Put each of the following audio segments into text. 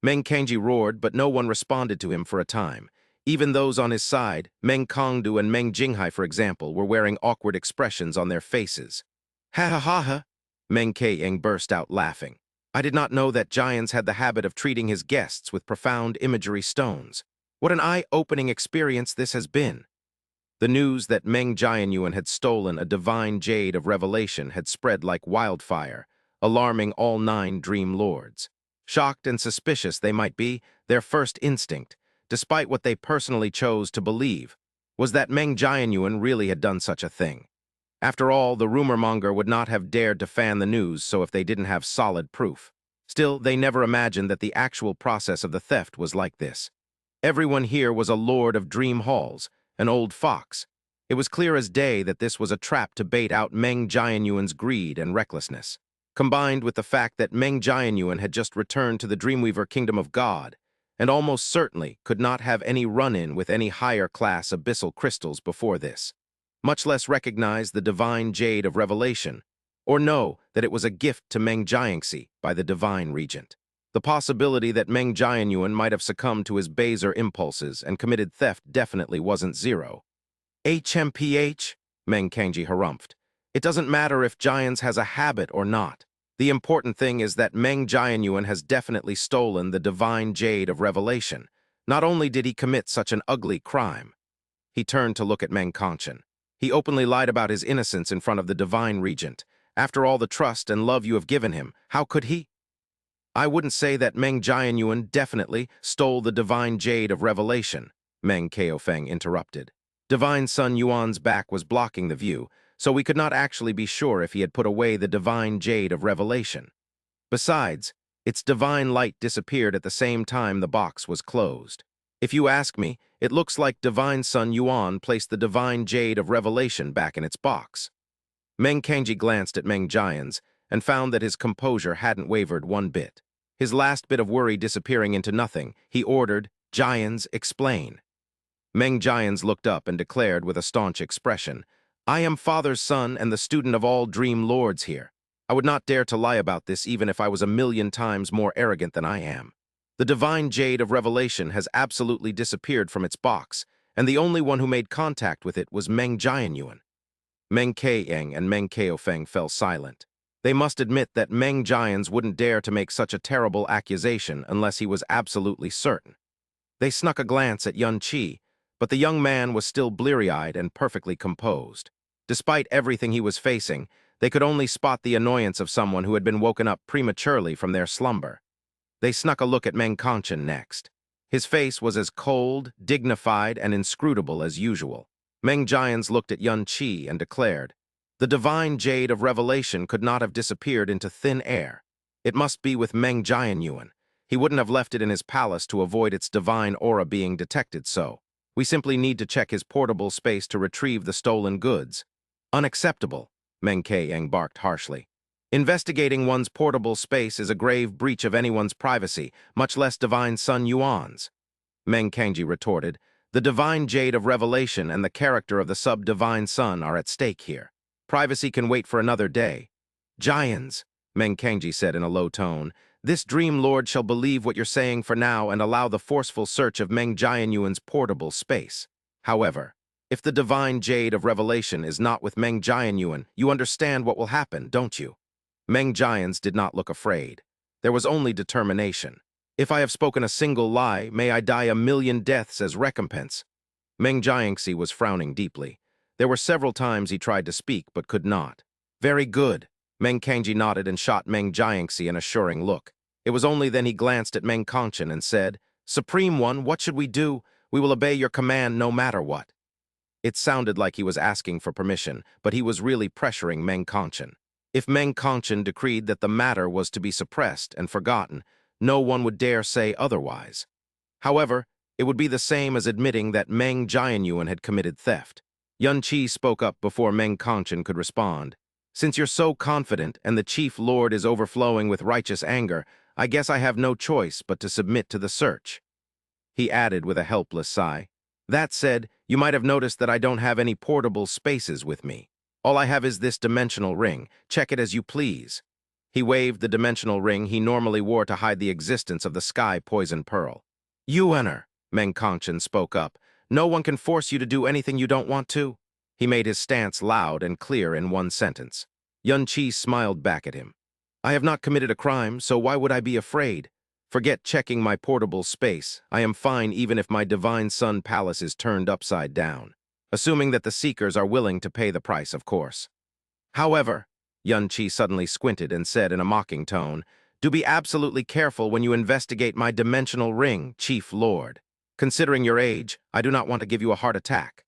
Meng Kangji roared, but no one responded to him for a time. Even those on his side, Meng Kongdu and Meng Jinghai, for example, were wearing awkward expressions on their faces. Ha ha ha ha! Meng Keying burst out laughing. I did not know that Giants had the habit of treating his guests with profound imagery stones. What an eye-opening experience this has been. The news that Meng Jianyuan had stolen a divine jade of revelation had spread like wildfire, alarming all 9 dream lords. Shocked and suspicious they might be, their first instinct, despite what they personally chose to believe, was that Meng Jianyuan really had done such a thing. After all, the rumor-monger would not have dared to fan the news so if they didn't have solid proof. Still, they never imagined that the actual process of the theft was like this. Everyone here was a lord of dream halls, an old fox. It was clear as day that this was a trap to bait out Meng Jianyuan's greed and recklessness. Combined with the fact that Meng Jianyuan had just returned to the Dreamweaver Kingdom of God, and almost certainly could not have any run-in with any higher-class abyssal crystals before this, much less recognize the divine jade of revelation, or know that it was a gift to Meng Jiangxi by the divine regent. The possibility that Meng Jianyuan might have succumbed to his baser impulses and committed theft definitely wasn't zero. HMPH, Meng Kangji harumphed. It doesn't matter if Giants has a habit or not. The important thing is that Meng Jianyuan has definitely stolen the divine jade of revelation. Not only did he commit such an ugly crime. He turned to look at Meng Kongchen. He openly lied about his innocence in front of the divine regent. After all the trust and love you have given him, how could he? I wouldn't say that Meng Jianyuan definitely stole the divine jade of revelation, Meng Keofeng interrupted. Divine Sun Yuan's back was blocking the view, so we could not actually be sure if he had put away the divine jade of revelation. Besides, its divine light disappeared at the same time the box was closed. If you ask me, it looks like Divine Sun Yuan placed the divine jade of revelation back in its box. Meng Kangji glanced at Meng Jians and found that his composure hadn't wavered one bit. His last bit of worry disappearing into nothing, he ordered, Jians, explain. Meng Jians looked up and declared with a staunch expression, I am Father's son and the student of all dream lords here. I would not dare to lie about this even if I was 1,000,000 times more arrogant than I am. The divine jade of revelation has absolutely disappeared from its box, and the only one who made contact with it was Meng Jianyuan. Meng Keiyang and Meng Keofeng fell silent. They must admit that Meng Jians wouldn't dare to make such a terrible accusation unless he was absolutely certain. They snuck a glance at Yun Qi, but the young man was still bleary-eyed and perfectly composed. Despite everything he was facing, they could only spot the annoyance of someone who had been woken up prematurely from their slumber. They snuck a look at Meng Kongchen next. His face was as cold, dignified, and inscrutable as usual. Meng Jians looked at Yun Qi and declared, the divine jade of revelation could not have disappeared into thin air. It must be with Meng Jianyuan. He wouldn't have left it in his palace to avoid its divine aura being detected so. We simply need to check his portable space to retrieve the stolen goods. Unacceptable, Meng Keiyang barked harshly. Investigating one's portable space is a grave breach of anyone's privacy, much less Divine Sun Yuan's. Meng Kangji retorted, the divine jade of revelation and the character of the sub-divine sun are at stake here. Privacy can wait for another day. Giants, Meng Kangji said in a low tone, this dream lord shall believe what you're saying for now and allow the forceful search of Meng Jianyuan's portable space. However, if the divine jade of revelation is not with Meng Jianyuan, you understand what will happen, don't you? Meng Jians did not look afraid. There was only determination. If I have spoken a single lie, may I die 1,000,000 deaths as recompense. Meng Jiangxi was frowning deeply. There were several times he tried to speak but could not. Very good. Meng Kangji nodded and shot Meng Jiangxi an assuring look. It was only then he glanced at Meng Kongchen and said, Supreme One, what should we do? We will obey your command no matter what. It sounded like he was asking for permission, but he was really pressuring Meng Kongchen. If Meng Kongchen decreed that the matter was to be suppressed and forgotten, no one would dare say otherwise. However, it would be the same as admitting that Meng Jianyuan had committed theft. Yun Qi spoke up before Meng Kongchen could respond. Since you're so confident and the chief lord is overflowing with righteous anger, I guess I have no choice but to submit to the search. He added with a helpless sigh. That said, you might have noticed that I don't have any portable spaces with me. All I have is this dimensional ring. Check it as you please. He waved the dimensional ring he normally wore to hide the existence of the sky poison pearl. Yuaner, Meng Kongchen spoke up. No one can force you to do anything you don't want to. He made his stance loud and clear in one sentence. Yun Qi smiled back at him. I have not committed a crime, so why would I be afraid? Forget checking my portable space. I am fine even if my divine sun palace is turned upside down. Assuming that the Seekers are willing to pay the price, of course. However, Yun Qi suddenly squinted and said in a mocking tone, do be absolutely careful when you investigate my dimensional ring, Chief Lord. Considering your age, I do not want to give you a heart attack.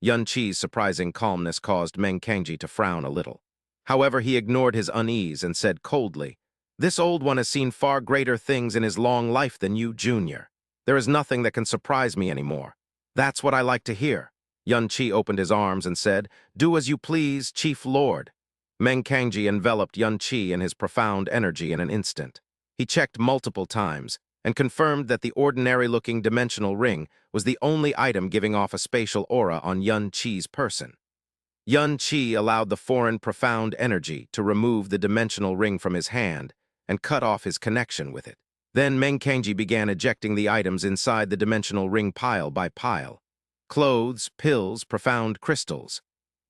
Yun Qi's surprising calmness caused Meng Kangji to frown a little. However, he ignored his unease and said coldly, this old one has seen far greater things in his long life than you, Junior. There is nothing that can surprise me anymore. That's what I like to hear. Yun Qi opened his arms and said, do as you please, Chief Lord. Meng Kangji enveloped Yun Qi in his profound energy in an instant. He checked multiple times and confirmed that the ordinary-looking dimensional ring was the only item giving off a spatial aura on Yun Qi's person. Yun Qi allowed the foreign profound energy to remove the dimensional ring from his hand and cut off his connection with it. Then Meng Kangji began ejecting the items inside the dimensional ring pile by pile. Clothes, pills, profound crystals.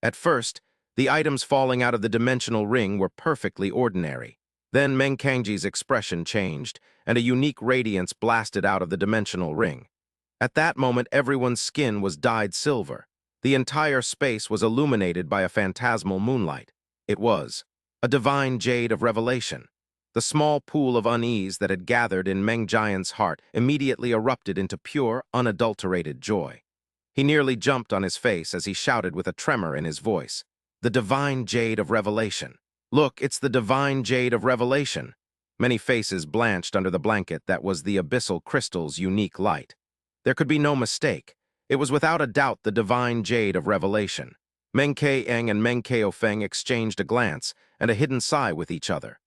At first, the items falling out of the dimensional ring were perfectly ordinary. Then Meng Kangji's expression changed, and a unique radiance blasted out of the dimensional ring. At that moment, everyone's skin was dyed silver. The entire space was illuminated by a phantasmal moonlight. It was a divine jade of revelation. The small pool of unease that had gathered in Meng Jian's heart immediately erupted into pure, unadulterated joy. He nearly jumped on his face as he shouted with a tremor in his voice, the divine jade of revelation. Look, it's the divine jade of revelation. Many faces blanched under the blanket that was the abyssal crystal's unique light. There could be no mistake. It was without a doubt the divine jade of revelation. Meng Ke-eng and Meng Keo-feng exchanged a glance and a hidden sigh with each other.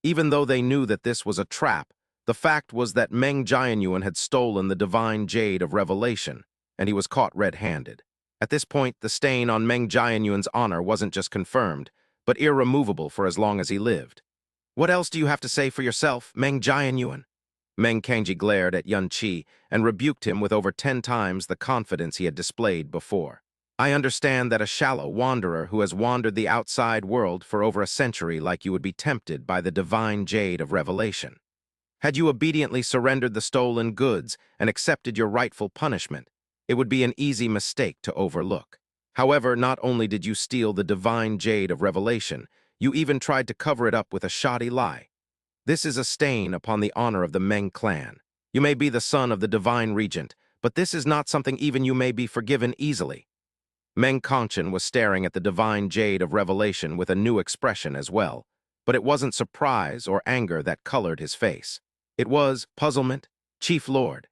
Even though they knew that this was a trap, the fact was that Meng Jianyuan had stolen the divine jade of revelation, and he was caught red-handed. At this point, the stain on Meng Jianyuan's honor wasn't just confirmed, but irremovable for as long as he lived. What else do you have to say for yourself, Meng Jianyuan? Meng Kangji glared at Yun Qi and rebuked him with over 10 times the confidence he had displayed before. I understand that a shallow wanderer who has wandered the outside world for over a century like you would be tempted by the divine jade of revelation. Had you obediently surrendered the stolen goods and accepted your rightful punishment, it would be an easy mistake to overlook. However, not only did you steal the divine jade of revelation, you even tried to cover it up with a shoddy lie. This is a stain upon the honor of the Meng clan. You may be the son of the divine regent, but this is not something even you may be forgiven easily. Meng Kongchen was staring at the divine jade of revelation with a new expression as well, but it wasn't surprise or anger that colored his face. It was puzzlement. Chief Lord.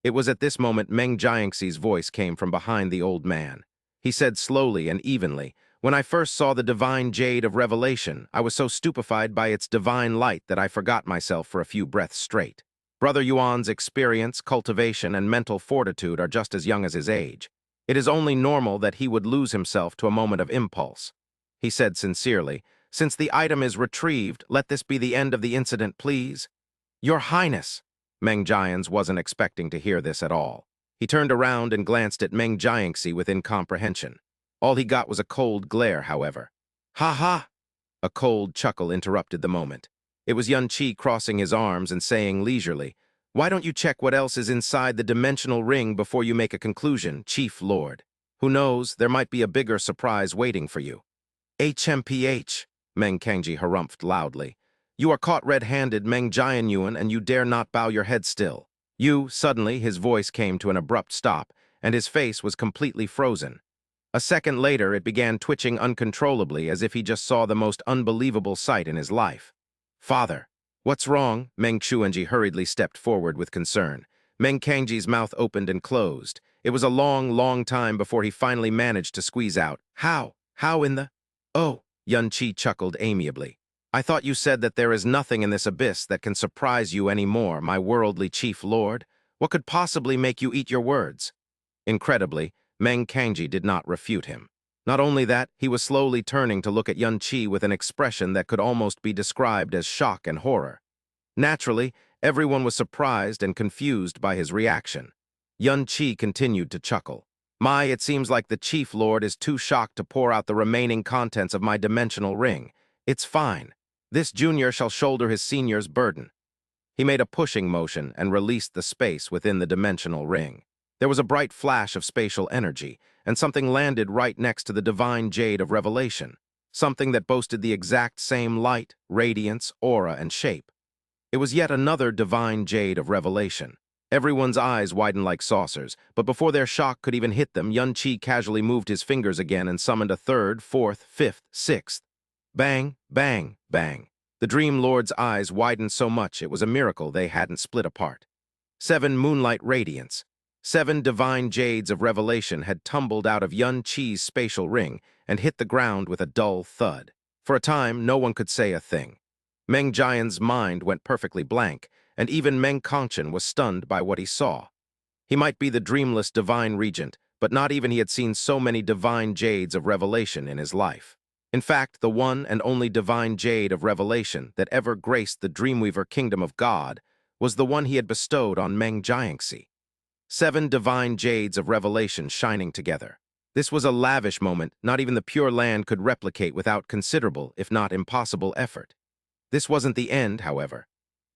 It was at this moment Meng Jiangxi's voice came from behind the old man. He said slowly and evenly, when I first saw the divine jade of revelation, I was so stupefied by its divine light that I forgot myself for a few breaths straight. Brother Yuan's experience, cultivation, and mental fortitude are just as young as his age. It is only normal that he would lose himself to a moment of impulse. He said sincerely, since the item is retrieved, let this be the end of the incident, please. Your Highness. Meng Jians wasn't expecting to hear this at all. He turned around and glanced at Meng Jiangxi with incomprehension. All he got was a cold glare, however. Ha ha! A cold chuckle interrupted the moment. It was Yun Qi crossing his arms and saying leisurely, why don't you check what else is inside the dimensional ring before you make a conclusion, Chief Lord? Who knows, there might be a bigger surprise waiting for you. HMPH, Meng Kangji harumphed loudly. You are caught red-handed, Meng Jianyuan, and you dare not bow your head still. Suddenly, his voice came to an abrupt stop, and his face was completely frozen. A second later, it began twitching uncontrollably as if he just saw the most unbelievable sight in his life. Father, what's wrong? Meng Chuanji hurriedly stepped forward with concern. Meng Kangji's mouth opened and closed. It was a long, long time before he finally managed to squeeze out, How? How in the... Oh, Yun Qi chuckled amiably. I thought you said that there is nothing in this abyss that can surprise you any more, my worldly chief lord. What could possibly make you eat your words? Incredibly, Meng Kangji did not refute him. Not only that, he was slowly turning to look at Yun Qi with an expression that could almost be described as shock and horror. Naturally, everyone was surprised and confused by his reaction. Yun Qi continued to chuckle. It seems like the Chief Lord is too shocked to pour out the remaining contents of my dimensional ring. It's fine. This junior shall shoulder his senior's burden. He made a pushing motion and released the space within the dimensional ring. There was a bright flash of spatial energy, and something landed right next to the divine jade of revelation, something that boasted the exact same light, radiance, aura, and shape. It was yet another divine jade of revelation. Everyone's eyes widened like saucers, but before their shock could even hit them, Yun Qi casually moved his fingers again and summoned a third, fourth, fifth, sixth. Bang, bang, bang. The Dream Lord's eyes widened so much it was a miracle they hadn't split apart. 7 moonlight radiance. 7 divine jades of revelation had tumbled out of Yun Qi's spatial ring and hit the ground with a dull thud. For a time, no one could say a thing. Meng Jian's mind went perfectly blank, and even Meng Kongchen was stunned by what he saw. He might be the dreamless divine regent, but not even he had seen so many divine jades of revelation in his life. In fact, the one and only divine jade of revelation that ever graced the Dreamweaver kingdom of God was the one he had bestowed on Meng Jiangxi. 7 divine jades of revelation shining together. This was a lavish moment not even the Pure Land could replicate without considerable, if not impossible, effort. This wasn't the end, however.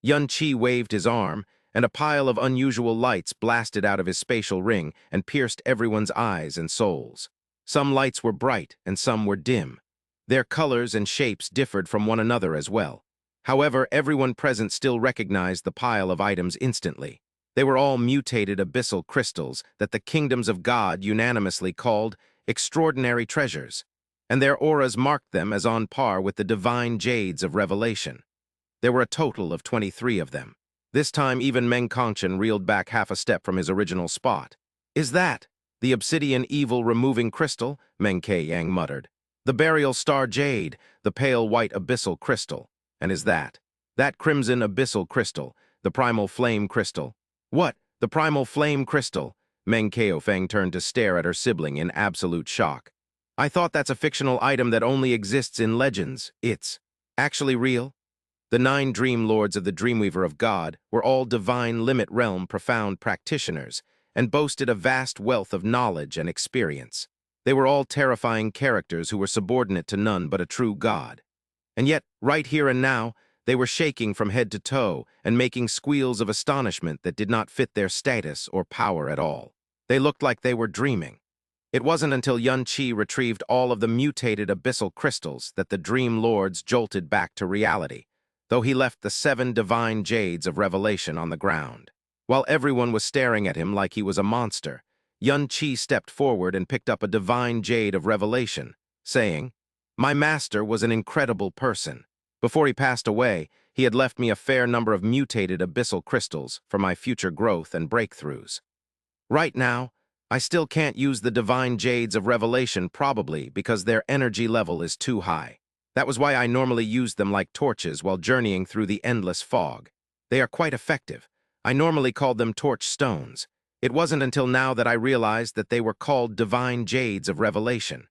Yun Qi waved his arm, and a pile of unusual lights blasted out of his spatial ring and pierced everyone's eyes and souls. Some lights were bright and some were dim. Their colors and shapes differed from one another as well. However, everyone present still recognized the pile of items instantly. They were all mutated abyssal crystals that the kingdoms of God unanimously called extraordinary treasures, and their auras marked them as on par with the divine jades of revelation. There were a total of 23 of them. This time even Meng Kongchen reeled back half a step from his original spot. "Is that the obsidian evil-removing crystal?" Meng Ke-yang muttered. "The burial star jade, the pale white abyssal crystal. And is that crimson abyssal crystal, the primal flame crystal?" "What? The primal flame crystal?" Meng Keofeng turned to stare at her sibling in absolute shock. "I thought that's a fictional item that only exists in legends. It's actually real?" The 9 Dream Lords of the Dreamweaver of God were all divine limit realm profound practitioners and boasted a vast wealth of knowledge and experience. They were all terrifying characters who were subordinate to none but a true God. And yet, right here and now, they were shaking from head to toe and making squeals of astonishment that did not fit their status or power at all. They looked like they were dreaming. It wasn't until Yun Qi retrieved all of the mutated abyssal crystals that the Dream Lords jolted back to reality, though he left the 7 divine jades of revelation on the ground. While everyone was staring at him like he was a monster, Yun Qi stepped forward and picked up a divine jade of revelation, saying, "My master was an incredible person. Before he passed away, he had left me a fair number of mutated abyssal crystals for my future growth and breakthroughs. Right now, I still can't use the divine jades of revelation probably because their energy level is too high. That was why I normally used them like torches while journeying through the endless fog. They are quite effective. I normally called them torch stones. It wasn't until now that I realized that they were called divine jades of revelation."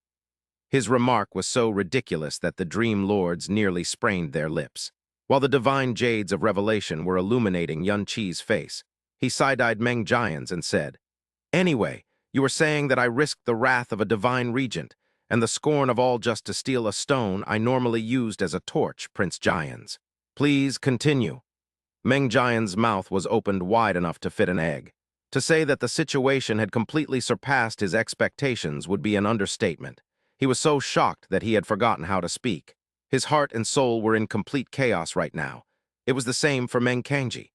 His remark was so ridiculous that the Dream Lords nearly sprained their lips. While the divine jades of revelation were illuminating Yun Qi's face, he side-eyed Meng Jian's and said, "Anyway, you were saying that I risked the wrath of a divine regent and the scorn of all just to steal a stone I normally used as a torch, Prince Jian's. Please continue." Meng Jian's mouth was opened wide enough to fit an egg. To say that the situation had completely surpassed his expectations would be an understatement. He was so shocked that he had forgotten how to speak. His heart and soul were in complete chaos right now. It was the same for Meng Kangji.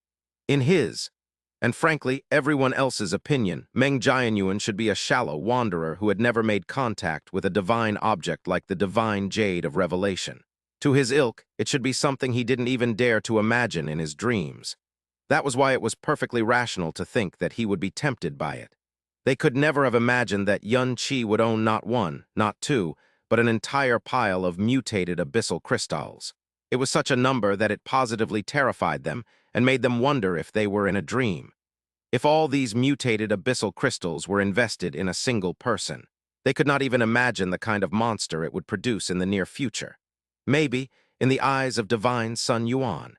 In his, and frankly, everyone else's opinion, Meng Jianyuan should be a shallow wanderer who had never made contact with a divine object like the divine jade of revelation. To his ilk, it should be something he didn't even dare to imagine in his dreams. That was why it was perfectly rational to think that he would be tempted by it. They could never have imagined that Yun Qi would own not 1, not 2, but an entire pile of mutated abyssal crystals. It was such a number that it positively terrified them and made them wonder if they were in a dream. If all these mutated abyssal crystals were invested in a single person, They could not even imagine the kind of monster it would produce in the near future. Maybe, in the eyes of divine Sun Yuan,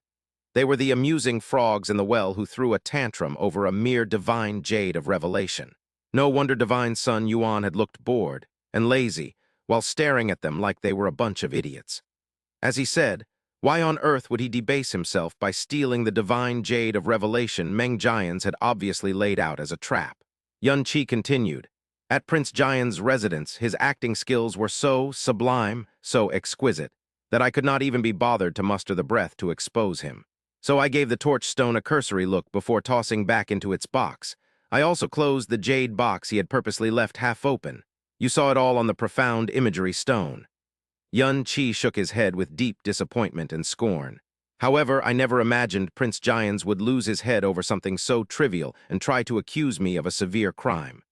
they were the amusing frogs in the well who threw a tantrum over a mere divine jade of revelation. No wonder divine Sun Yuan had looked bored and lazy while staring at them like they were a bunch of idiots. As he said, why on earth would he debase himself by stealing the divine jade of revelation Meng Jian's had obviously laid out as a trap? Yun Qi continued. At Prince Jian's residence, his acting skills were so sublime, so exquisite, that I could not even be bothered to muster the breath to expose him. So I gave the torch stone a cursory look before tossing back into its box. I also closed the jade box he had purposely left half open. You saw it all on the profound imagery stone. Yun Qi shook his head with deep disappointment and scorn. However, I never imagined Prince Jian's would lose his head over something so trivial and try to accuse me of a severe crime.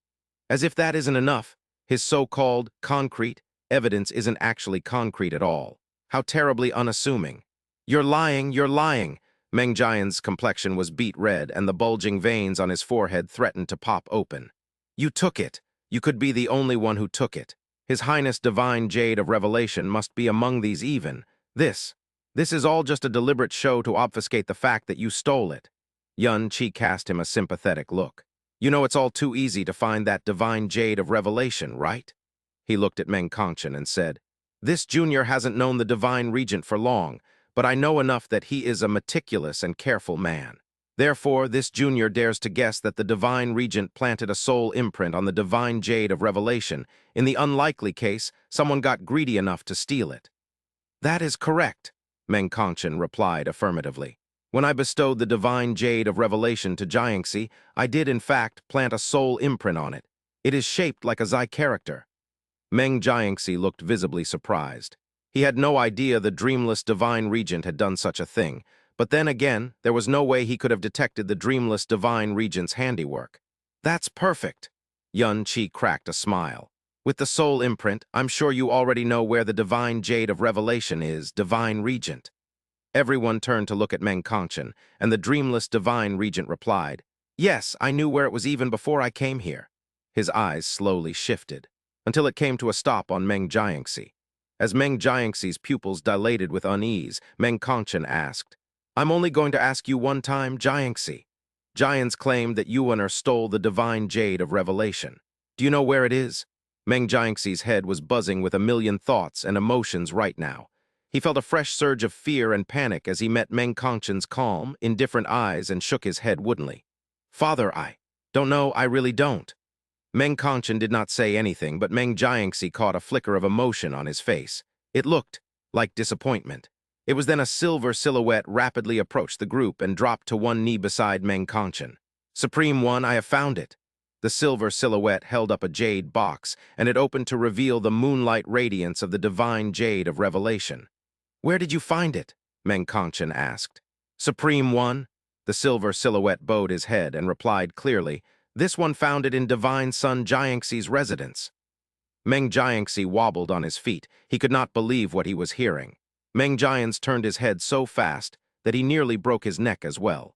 As if that isn't enough, his so-called concrete evidence isn't actually concrete at all. How terribly unassuming. You're lying, you're lying. Meng Jian's complexion was beet red and the bulging veins on his forehead threatened to pop open. You took it. You could be the only one who took it. His Highness Divine Jade of Revelation must be among these even. This is all just a deliberate show to obfuscate the fact that you stole it. Yun Qi cast him a sympathetic look. You know it's all too easy to find that Divine Jade of Revelation, right? He looked at Meng Kongchen and said, This junior hasn't known the Divine Regent for long, but I know enough that he is a meticulous and careful man. Therefore, this junior dares to guess that the Divine Regent planted a soul imprint on the Divine Jade of Revelation. In the unlikely case, someone got greedy enough to steal it. That is correct, Meng Kongchen replied affirmatively. When I bestowed the Divine Jade of Revelation to Jiangxi, I did in fact plant a soul imprint on it. It is shaped like a Zai character. Meng Jiangxi looked visibly surprised. He had no idea the dreamless Divine Regent had done such a thing, but then again, there was no way he could have detected the dreamless Divine Regent's handiwork. That's perfect. Yun Qi cracked a smile. With the soul imprint, I'm sure you already know where the Divine Jade of Revelation is, Divine Regent. Everyone turned to look at Meng Kongchen, and the dreamless Divine Regent replied, Yes, I knew where it was even before I came here. His eyes slowly shifted, until it came to a stop on Meng Jiangxi. As Meng Jiangxi's pupils dilated with unease, Meng Kongchen asked, I'm only going to ask you one time, Jiangxi. Jians claimed that Yuaner stole the Divine Jade of Revelation. Do you know where it is? Meng Jiangxi's head was buzzing with a million thoughts and emotions right now. He felt a fresh surge of fear and panic as he met Meng Kongchen's calm, indifferent eyes and shook his head woodenly. Father, I don't know, I really don't. Meng Kongchen did not say anything, but Meng Jiangxi caught a flicker of emotion on his face. It looked like disappointment. It was then a silver silhouette rapidly approached the group and dropped to one knee beside Meng Kongchen. Supreme One, I have found it. The silver silhouette held up a jade box, and it opened to reveal the moonlight radiance of the Divine Jade of Revelation. Where did you find it? Meng Kongchen asked. Supreme One? The silver silhouette bowed his head and replied clearly, This one found it in Divine Sun Jiangxi's residence. Meng Jiangxi wobbled on his feet. He could not believe what he was hearing. Meng Jiangxi turned his head so fast that he nearly broke his neck as well.